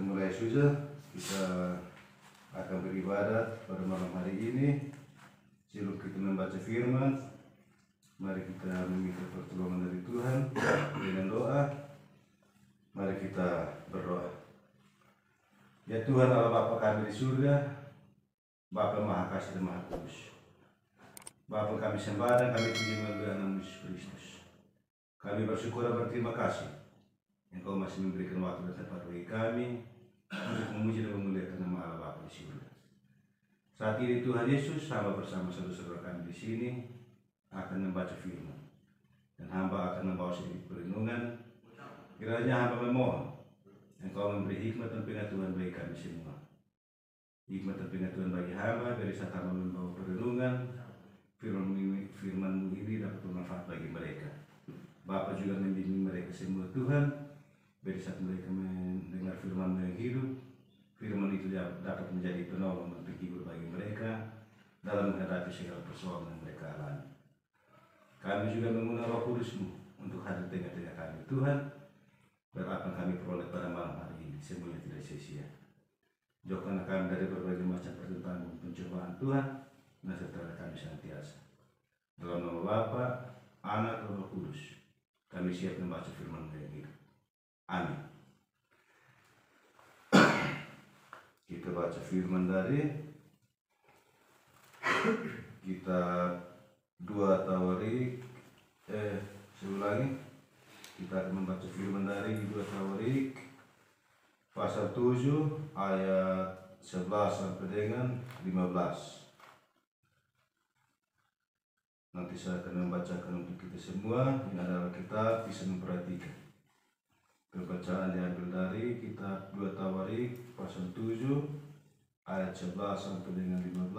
mulai saja. Kita akan beribadat pada malam hari ini. Sebelum kita membaca firman, mari kita meminta pertolongan dari Tuhan dengan doa. Mari kita berdoa. Ya Tuhan Allah Bapa kami di surga, Bapa Maha Kasih dan Maha Kudus, Bapa kami sembah dan kami puji melalui nama Yesus Kristus. Kami bersyukur dan berterima kasih Engkau masih memberikan waktu dan tempat bagi kami untuk memuji dan memuliakan nama Allah Bapa di surga. Saat ini Tuhan Yesus, hamba bersama saudara-saudara kami di sini akan membaca firman, dan hamba akan membawa sedikit perlindungan. Kiranya hamba memohon Engkau memberi hikmat dan pengetahuan bagi kami semua. Hikmat dan pengetahuan bagi hamba, dari saat hamba membawa perlindungan, firman-Mu ini dapat bermanfaat bagi mereka. Bapa juga membimbing mereka semua Tuhan. Dari saat mereka mendengar firman yang hidup, firman itu dapat menjadi penolong dan penghibur bagi mereka dalam menghadapi segala persoalan yang mereka alami. Kami juga mengundang Roh Kudus-Mu untuk hadir di tengah-tengah kami Tuhan. Berapa kami peroleh pada malam hari ini semuanya tidak sia-sia. Jauhkanlah kami dari berbagai macam pertentangan dan pencobaan Tuhan, dan sertai kami senantiasa. Dalam nama Bapa, Anak, dan Roh Kudus, kami siap membaca firman yang hidup. Amin. Kita baca firman dari kitab 2 Tawarik. Kita akan membaca firman dari 2 Tawarik pasal 7 ayat 11 sampai dengan 15. Nanti saya akan membacakan untuk kita semua. Ini adalah kita bisa memperhatikan. Pembacaan diambil dari kitab 2 Tawarik pasal 7 ayat 11 sampai dengan 15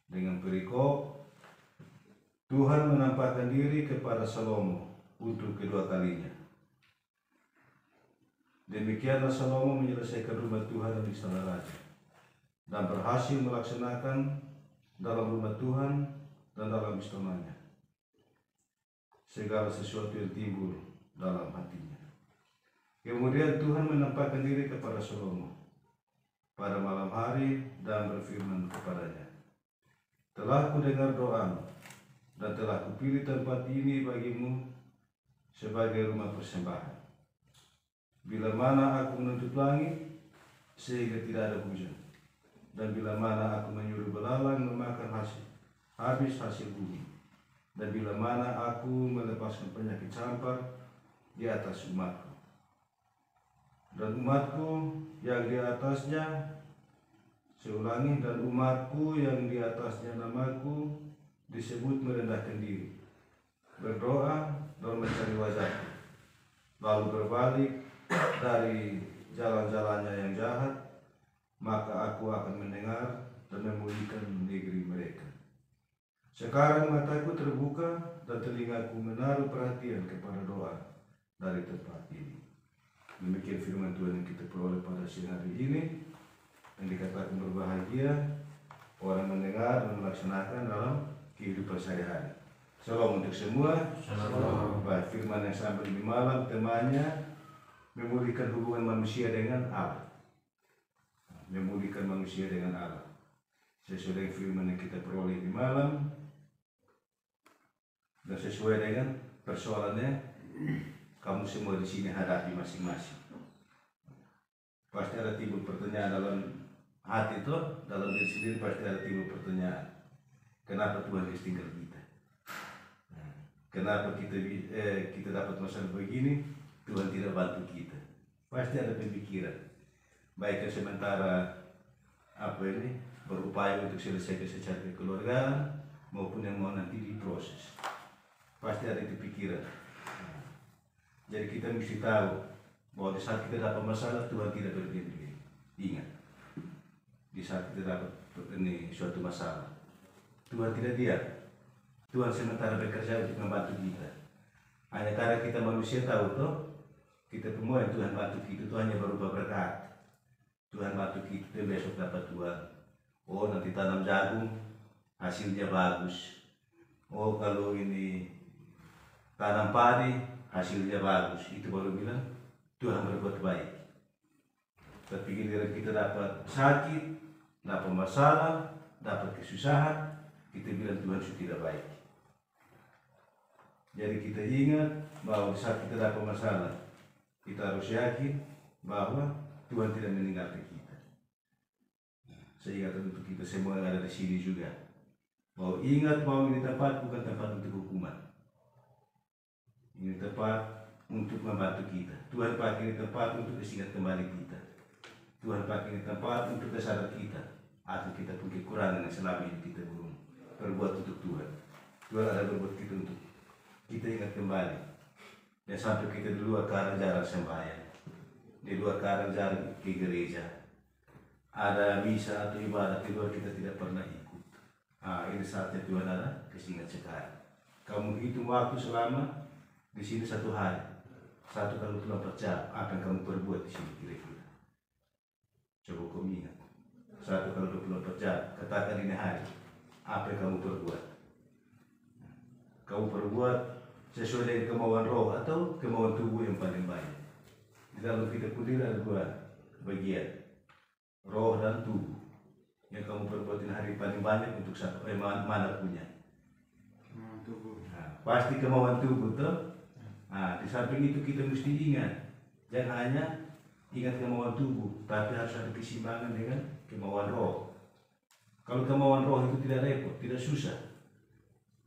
dengan perikop, Tuhan menampakkan diri kepada Salomo untuk kedua kalinya. Demikianlah Salomo menyelesaikan rumah Tuhan dan istana raja, dan berhasil melaksanakan dalam rumah Tuhan dan dalam istananya segala sesuatu yang timbul dalam hatinya. Kemudian Tuhan menampakkan diri kepada Salomo pada malam hari dan berfirman kepadanya, telah kudengar doamu dan telah kupilih tempat ini bagimu sebagai rumah persembahan. Bila mana aku menutup langit sehingga tidak ada hujan, dan bila mana aku menyuruh belalang memakan habis hasil bumi, dan bila mana aku melepaskan penyakit campar di atas umatku, dan umatku yang di atasnya, dan umatku yang di atasnya namaku disebut merendahkan diri, berdoa dan mencari wajahku, lalu berbalik dari jalan-jalannya yang jahat, maka aku akan mendengar dan memulihkan negeri mereka. Sekarang mataku terbuka dan telingaku menaruh perhatian kepada doa dari tempat ini. Demikian firman Tuhan yang kita peroleh pada siang hari ini, yang dikatakan berbahagia orang mendengar dan melaksanakan dalam kehidupan sehari-hari. Shalom untuk semua. Shalom. Baik, firman yang sampai di malam temanya memulihkan hubungan manusia dengan Allah. Memulihkan manusia dengan Allah. Sesuai dengan firman yang kita peroleh di malam, dan sesuai dengan persoalannya kamu semua di sini hadapi masing-masing. Pasti ada timbul pertanyaan dalam hati itu, dalam diri sendiri pasti ada timbul pertanyaan. Kenapa Tuhan tinggal kita? Kenapa kita dapat masalah begini, Tuhan tidak bantu kita? Pasti ada pemikiran. Baik yang sementara berupaya untuk selesaikan secara kekeluargaan, maupun yang mau nanti diproses. Pasti ada itu pikiran. Jadi kita mesti tahu bahwa di saat kita dapat masalah, Tuhan tidak berdiam. Ingat, di saat kita dapat suatu masalah, Tuhan tidak diam. Tuhan sementara bekerja untuk membantu kita. Hanya karena kita manusia tahu toh, kita semua yang Tuhan bantu kita itu hanya berupa berkat. Tuhan bantu kita besok dapat Tuhan. Oh, nanti tanam jagung hasilnya bagus. Oh, kalau ini tanam padi hasilnya bagus. Itu baru bilang Tuhan berbuat baik. Tapi giliran kita dapat sakit, dapat masalah, dapat kesusahan, kita bilang Tuhan sudah tidak baik. Jadi kita ingat bahwa saat kita dapat masalah, kita harus yakin bahwa Tuhan tidak meninggalkan kita. Saya ingatkan untuk kita semua yang ada di sini juga, bahwa ingat bahwa ini tempat bukan tempat untuk hukuman. Ini tempat untuk membantu kita. Tuhan pakai ini tempat untuk diingat kembali kita. Tuhan pakai ini tempat untuk kesadaran kita atau kita punya kekurangan yang selama ini kita belum berbuat untuk Tuhan. Tuhan ada berbuat kita untuk kita ingat kembali. Dan sampai kita di luar karena jarang sembahyang, di luar karena jarang ke gereja, ada misa atau ibadah di luar kita tidak pernah ikut. Ini saatnya Tuhan ada kesingat sekarang. Kamu hitung waktu selama di sini 1 hari, 1 kali 24 jam, apa yang kamu perbuat di sini kira-kira? Coba kamu ingat, 1 kali 24 jam, katakan ini hari, apa yang kamu perbuat? Kamu perbuat sesuai dengan kemauan roh atau kemauan tubuh yang paling banyak. Di dalam kita pun ada 2 bagian, roh dan tubuh. Yang kamu perbuat ini hari paling banyak untuk mana punya? Tubuh. Pasti kemauan tubuh tuh. Di samping itu kita mesti ingat, jangan hanya ingat kemauan tubuh, tapi harus ada keseimbangan dengan kemauan roh. Kalau kemauan roh itu tidak repot, tidak susah,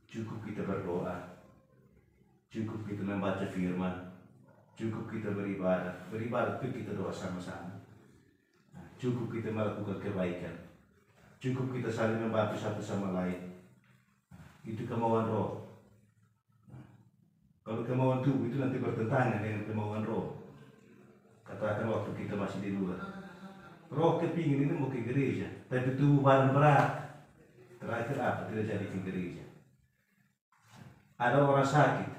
cukup kita berdoa, cukup kita membaca firman, cukup kita beribadah. Beribadah itu kita doa sama-sama. Cukup kita melakukan kebaikan, cukup kita saling membantu satu sama lain. Itu kemauan roh. Kalau kemauan tubuh itu nanti bertentangan dengan kemauan roh. Katakan waktu kita masih di luar, roh kepingin ini mau ke gereja, tapi tubuh badan berat. Terakhir apa? Tidak jadi ke gereja. Ada orang sakit,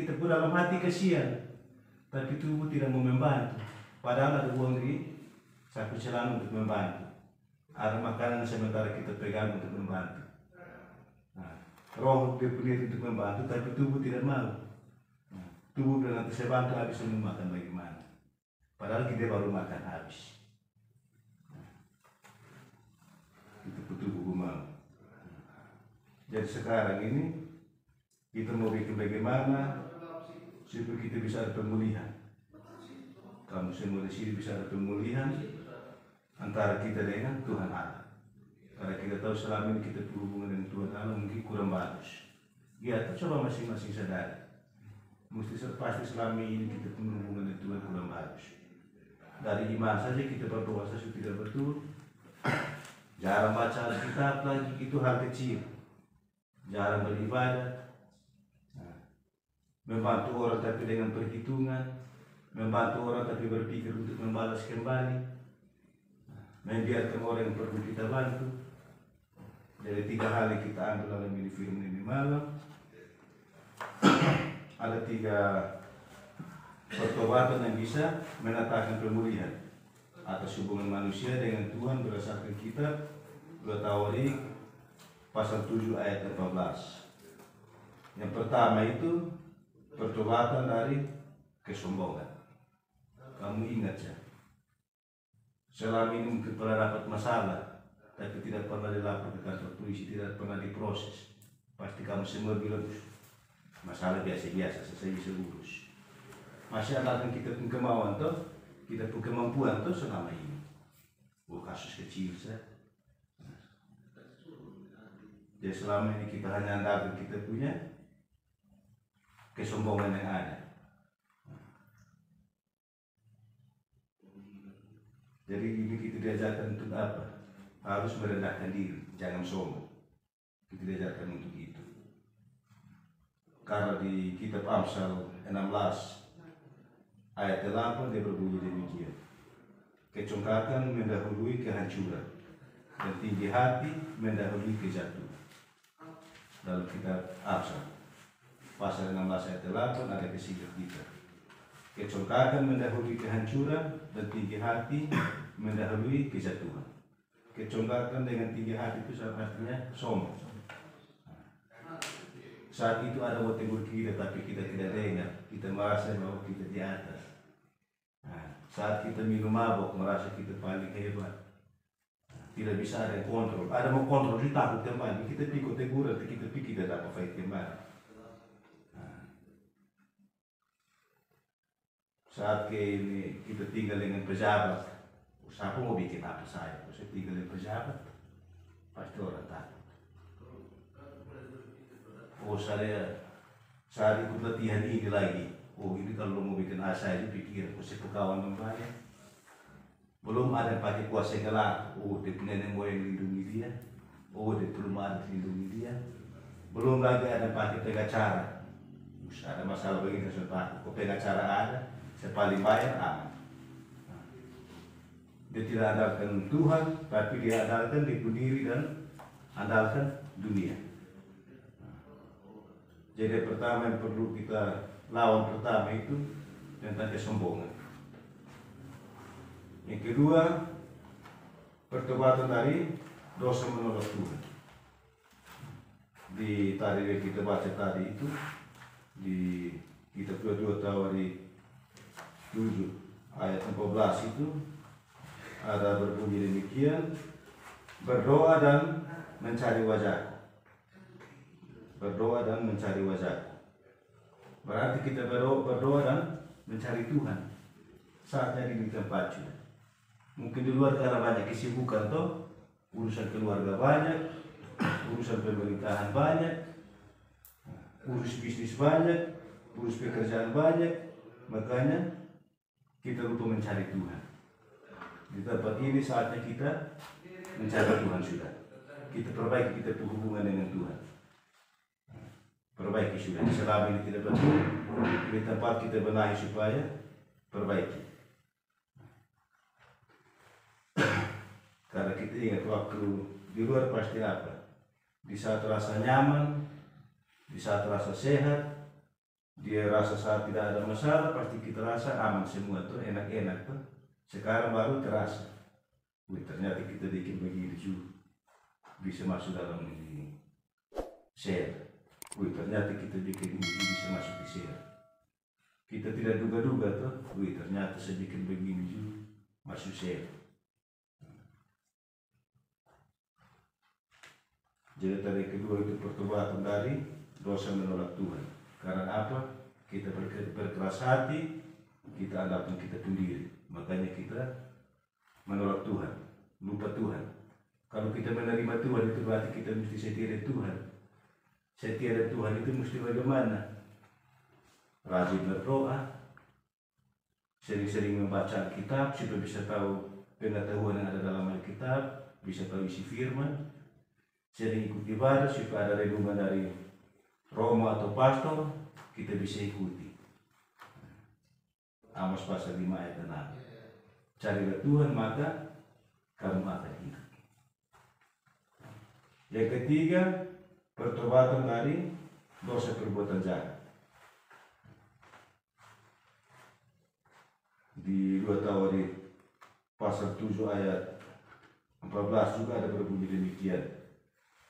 kita pun dalam hati kasihan, tapi tubuh tidak mau membantu. Padahal ada uang di saku celana untuk membantu. Ada makanan sementara kita pegang untuk membantu. Roh berniat untuk membantu, tapi tubuh tidak mau. Tubuh bilang nanti saya bantu, habis semua makan bagaimana? Padahal kita baru makan habis. Itu tubuh mau. Jadi sekarang ini kita mau bikin bagaimana supaya kita bisa ada pemulihan. Kamu semua di sini bisa ada pemulihan antara kita dengan Tuhan Allah. Karena kita tahu selama ini kita berhubungan dengan Tuhan Allah mungkin kurang bagus. Ya, coba masing-masing sadar. Pasti selama ini kita berhubungan dengan Tuhan kurang bagus. Dari iman saja kita berdoa saja tidak betul. Jarang baca Alkitab lagi, itu hal kecil. Jarang beribadah. Membantu orang tapi dengan perhitungan. Membantu orang tapi berpikir untuk membalas kembali. Membiarkan orang yang perlu kita bantu. Jadi 3 hal yang kita ambil dalam ini firman ini malam. Ada 3 pertobatan yang bisa menatakan pemulihan atas hubungan manusia dengan Tuhan berdasarkan kitab 2 Tawarik pasal 7 ayat 14. Yang pertama itu pertobatan dari kesombongan. Kamu ingat ya, selama ini mungkin pernah dapat masalah, tapi tidak pernah dilapor ke kantor polisi, tidak pernah diproses. Pasti kamu semua bilang masalah biasa-biasa, selesai bisa urus. Masih ada kita pun kemauan tuh, kita pun kemampuan tuh selama ini. Kasus kecil saja. Jadi selama ini kita hanya andalkan kita punya kesombongan yang ada. Jadi ini kita diajarkan untuk apa? Harus merendahkan diri, jangan sombong. Kita diajarkan untuk itu. Karena di kitab Amsal 16 ayat 8 dia berbunyi demikian. Kecongkakan mendahului kehancuran dan tinggi hati mendahului kejatuhan. Dalam kitab Amsal pasal 16 ayat 8 ada kesingat kita. Kecongkakan mendahului kehancuran dan tinggi hati mendahului kejatuhan. Kecongkakan dengan tinggi hati itu artinya sombong. Saat itu ada waktu kita tapi kita tidak dengar, kita merasa bahwa kita di atas. saat kita minum mabok merasa kita paling hebat. Tidak bisa ada yang kontrol. Ada mau kontrol kita takut kembali. Kita pikir teguran, kita pikir tidak dapat fight kembali. Saat ini kita tinggal dengan pejabat, siapa mau bikin apa saya? Saya tinggal dengan pejabat, pasti orang takut. Oh saya ikut latihan ini lagi. Oh ini kalau mau bikin asa aja pikir, saya pekawan membayar. Belum ada yang pakai kuasa gelap. Oh dia nenek moyang lindungi dia. Oh dia belum ada lindungi dia. Belum lagi ada yang pakai pengacara. Ada masalah begini saya takut. Kok pengacara ada? Saya paling bayar aman. Dia tidak andalkan Tuhan, tapi dia andalkan diri sendiri dan andalkan dunia. Jadi pertama yang perlu kita lawan pertama itu tentang kesombongan. Yang kedua, pertobatan dari dosa menolak Tuhan. Di tadi yang kita baca tadi itu di kitab 22 Tawari 7 ayat 14 itu ada berbunyi demikian, berdoa dan mencari wajah. Berdoa dan mencari wajah. Berarti kita berdoa dan mencari Tuhan. Saatnya di tempat juga. Mungkin di luar karena banyak kesibukan toh, urusan keluarga banyak, urusan pemerintahan banyak, urus bisnis banyak, urus pekerjaan banyak, makanya kita lupa mencari Tuhan. Di tempat ini saatnya kita mencari Tuhan sudah. Kita perbaiki kita hubungan dengan Tuhan. Perbaiki sudah. Selama ini tidak betul, di tempat kita benahi supaya perbaiki. Karena kita ingat waktu di luar pasti apa? Di saat rasa nyaman, di saat rasa sehat, dia rasa saat tidak ada masalah, pasti kita rasa aman semua tuh, enak-enak tuh. Sekarang baru terasa, wih ternyata kita bikin begini juga, bisa masuk dalam ini share. Wih ternyata kita bikin ini bisa masuk di share. Kita tidak duga-duga tuh, wih ternyata saya bikin begini juga masuk share. Jadi tadi kedua itu pertobatan dari dosa menolak Tuhan. Karena apa? Kita berkeras hati, kita andalkan kita sendiri. Makanya kita menolak Tuhan, lupa Tuhan. Kalau kita menerima Tuhan itu berarti kita mesti setia dengan Tuhan. Setia dengan Tuhan itu mesti bagaimana? Rajin berdoa, sering-sering membaca Alkitab supaya bisa tahu pengetahuan yang ada dalam Alkitab, bisa tahu isi firman, sering ikut ibadah supaya ada renungan dari romo atau pastor, kita bisa ikuti. Amos pasal 5 ayat 6. Carilah Tuhan maka kamu akan hidup. Yang ketiga, pertobatan dari dosa perbuatan jahat. Di 2 Tawari pasal 7 ayat 14 juga ada berbunyi demikian.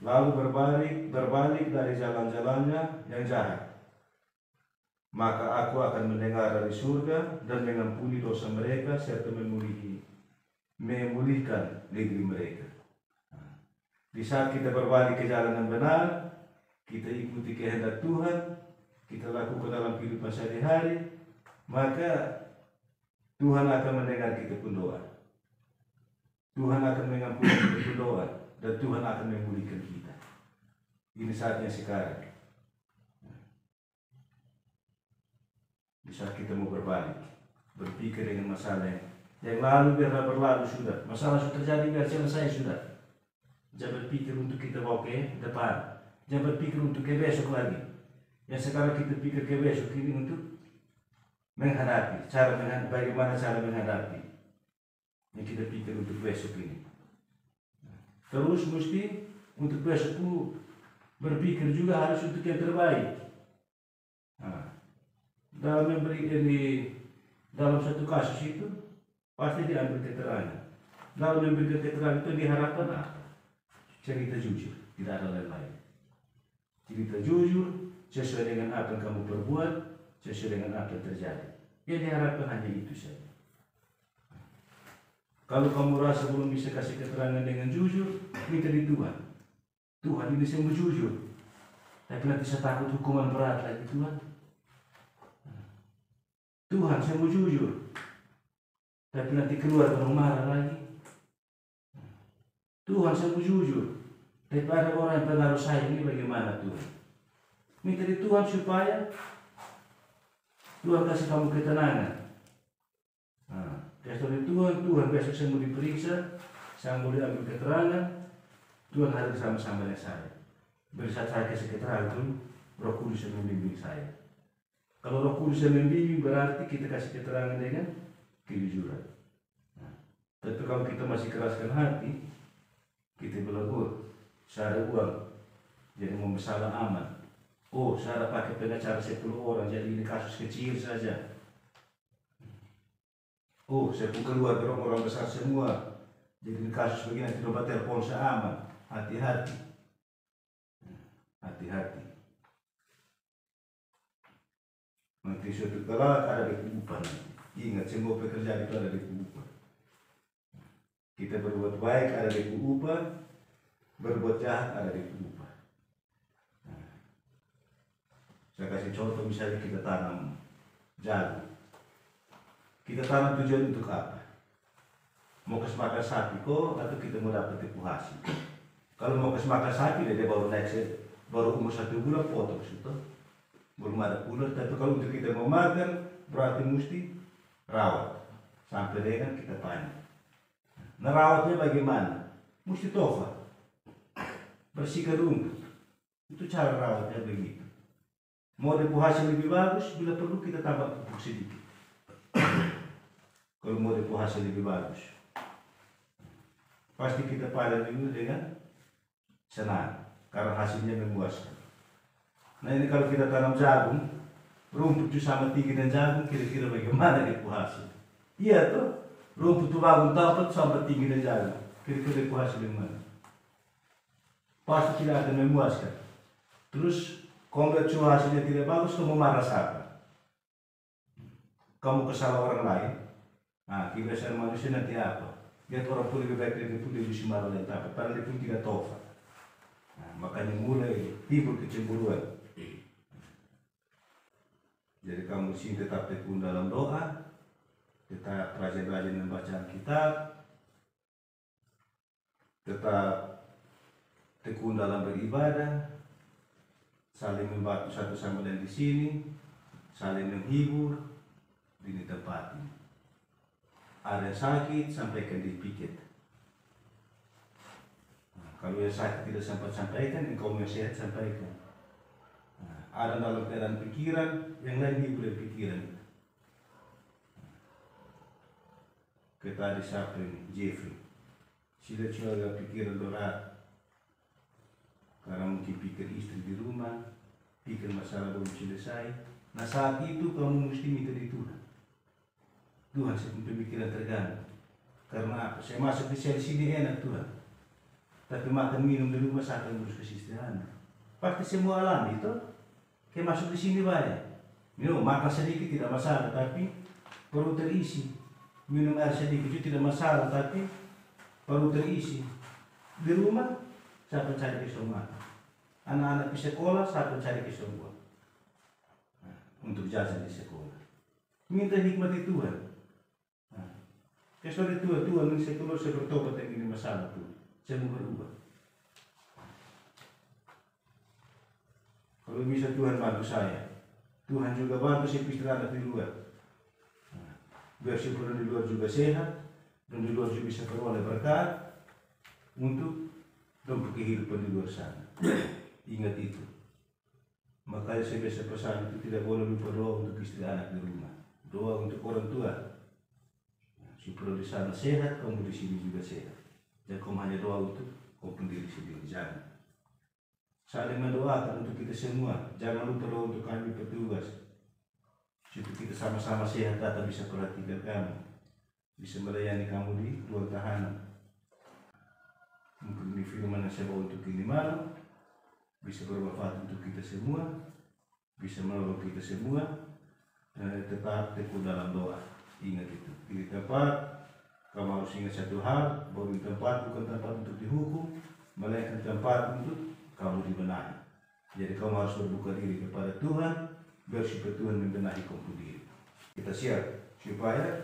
Lalu berbalik dari jalan-jalannya yang jahat. Maka aku akan mendengar dari surga dan mengampuni dosa mereka serta memulihkan negeri mereka. Di saat kita berbalik ke jalan yang benar, kita ikuti kehendak Tuhan, kita lakukan dalam kehidupan sehari-hari, maka Tuhan akan mendengar kita pun doa. Tuhan akan mengampuni kita pun doa, dan Tuhan akan memulihkan kita. Ini saatnya sekarang. Di saat kita mau berbalik, berpikir dengan masalah yang lalu biarlah berlalu sudah. Masalah sudah terjadi biar selesai sudah. Jangan berpikir untuk kita bawa ke depan. Jangan berpikir untuk ke besok lagi. Yang sekarang kita pikir ke besok ini untuk menghadapi. Bagaimana cara menghadapi. Yang kita pikir untuk besok ini. Terus mesti untuk besok berpikir juga harus untuk yang terbaik. Dalam satu kasus itu pasti diambil keterangan. Dalam memberikan keterangan itu diharapkan apa? Cerita jujur, tidak ada lain-lain. Cerita jujur sesuai dengan apa yang kamu perbuat, sesuai dengan apa yang terjadi. Yang diharapkan hanya itu saja. Kalau kamu rasa belum bisa kasih keterangan dengan jujur, minta di Tuhan. Tuhan ini saya mau jujur, tapi nanti saya takut hukuman berat lagi Tuhan. Tuhan saya mau jujur, tapi nanti keluar orang marah lagi. Tuhan saya mau jujur, tapi ada orang yang pengaruh saya ini bagaimana Tuhan? Minta di Tuhan supaya Tuhan kasih kamu ketenangan. Kasih dari Tuhan, Tuhan besok saya mau diperiksa, saya mau diambil keterangan, Tuhan hadir sama-sama dengan saya. Beri saat saya kasih keterangan, Roh Kudus yang membimbing saya. Kalau Roh Kudus yang membimbing berarti kita kasih keterangan dengan kejujuran. Tapi kalau kita masih keraskan hati, kita bilang, saya ada uang, jadi mau bersalah aman. Saya ada pakai pengacara 10 orang, jadi ini kasus kecil saja. Saya pun keluar orang besar semua, jadi ini kasus begini tidak dapat telepon saya aman. Hati-hati. Hati-hati. Nanti suatu kala ada kehidupan. Ingat, semua pekerjaan itu ada kehidupan. Kita berbuat baik ada kehidupan, berbuat jahat ada kehidupan. Saya kasih contoh, misalnya kita tanam jagung. Kita tanam tujuan untuk apa? Mau kasih makan sapi kok, atau kita mau dapat tipu hasil? Kalau mau kasih makan sapi, dia baru baru umur 1 bulan potong sudah. Belum ada ular, tapi kalau untuk kita mau makan, berarti mesti rawat. Sampai dengan kita panen. Nah, rawatnya bagaimana? Mesti tofa. Bersihkan rumput. Itu cara rawatnya begitu. Mau tipu hasil lebih bagus, bila perlu kita tambah pupuk sedikit. Kalau mau tipu hasil lebih bagus, pasti kita panen dulu dengan senang, karena hasilnya memuaskan. Nah, ini kalau kita tanam jagung, rumput itu sama tinggi dan jagung, kira-kira bagaimana tipu hasil? Iya tuh, rumput itu bangun tapat sama tinggi dan jagung, kira-kira tipu hasil yang mana? Pasti tidak akan memuaskan. Terus, kalau lihat hasilnya tidak bagus, kamu marah siapa? Kamu kesal orang lain. Nah, kebiasaan manusia nanti apa? Lihat orang pun lebih baik dari pun lebih marah dan takut, padahal dia pun tidak tofa. Nah, makanya mulai timbul kecemburuan. Jadi kamu sini tetap tekun dalam doa, tetap rajin-rajin membaca Alkitab, tetap tekun dalam beribadah, saling membantu satu sama lain di sini, saling menghibur di tempat ini. Ada yang sakit, sampaikan di piket. Nah, kalau yang sakit tidak sempat sampaikan, engkau yang sehat sampaikan. Nah, ada dalam keadaan pikiran, yang lain hibur pikiran. Kita di siapa ini? Jeffrey. Sila cuma pikiran berat. Karena mungkin pikir istri di rumah, pikir masalah belum selesai. Nah, saat itu kamu mesti minta di Tuhan. Tuhan, saya punya pemikiran terganggu. Karena apa? Saya masuk di sini enak Tuhan, tapi makan minum di rumah saya akan urus kesehatan. Pasti semua alami itu. Kayak masuk di sini banyak. Minum makan sedikit tidak masalah, tapi perlu terisi. Minum air sedikit itu tidak masalah, tapi perlu terisi. Di rumah saya mencari kesembuhan. Anak-anak di sekolah saya mencari kesembuhan. Nah, untuk jajan di sekolah. Minta nikmati Tuhan. Kecuali Tuhan ini saya keluar, saya bertobat yang ini masalah Tuhan. Saya mau berubah. Kalau bisa Tuhan bantu saya. Tuhan juga bantu saya istirahat di luar. Biar syukur di luar juga sehat, dan di luar juga bisa peroleh berkat untuk tempuh kehidupan di luar sana. Ingat itu. Makanya saya biasa pesan itu tidak boleh lupa doa untuk istri anak di rumah. Doa untuk orang tua. Supaya di sana sehat, kamu di sini juga sehat. Jangan kamu hanya doa untuk kamu diri sendiri, jangan. Saling mendoakan untuk kita semua. Jangan lupa doa untuk kami petugas. Supaya kita sama-sama sehat, atau bisa perhatikan kamu, bisa melayani kamu di ruang tahanan. Mungkin di firman yang saya bawa untuk ini malam bisa bermanfaat untuk kita semua, bisa menolong kita semua. Tetap tekun dalam doa. Ingat itu. Di tempat Kamu harus ingat satu hal, bahwa di tempat bukan tempat untuk dihukum, melainkan tempat untuk kamu dibenahi. Jadi kamu harus berbuka diri kepada Tuhan, biar supaya Tuhan membenahi kamu diri. Kita siap supaya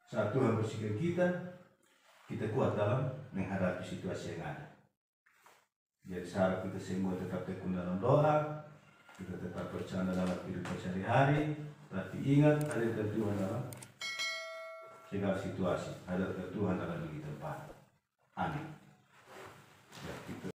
saat Tuhan bersihkan kita kuat dalam menghadapi situasi yang ada. Jadi saat kita semua tetap tekun dalam doa, kita tetap percaya dalam kehidupan sehari-hari, tapi ingat hadirkan Tuhan dalam segala situasi, hadirkan Tuhan dalam hidup tempat. Amin. Ya, kita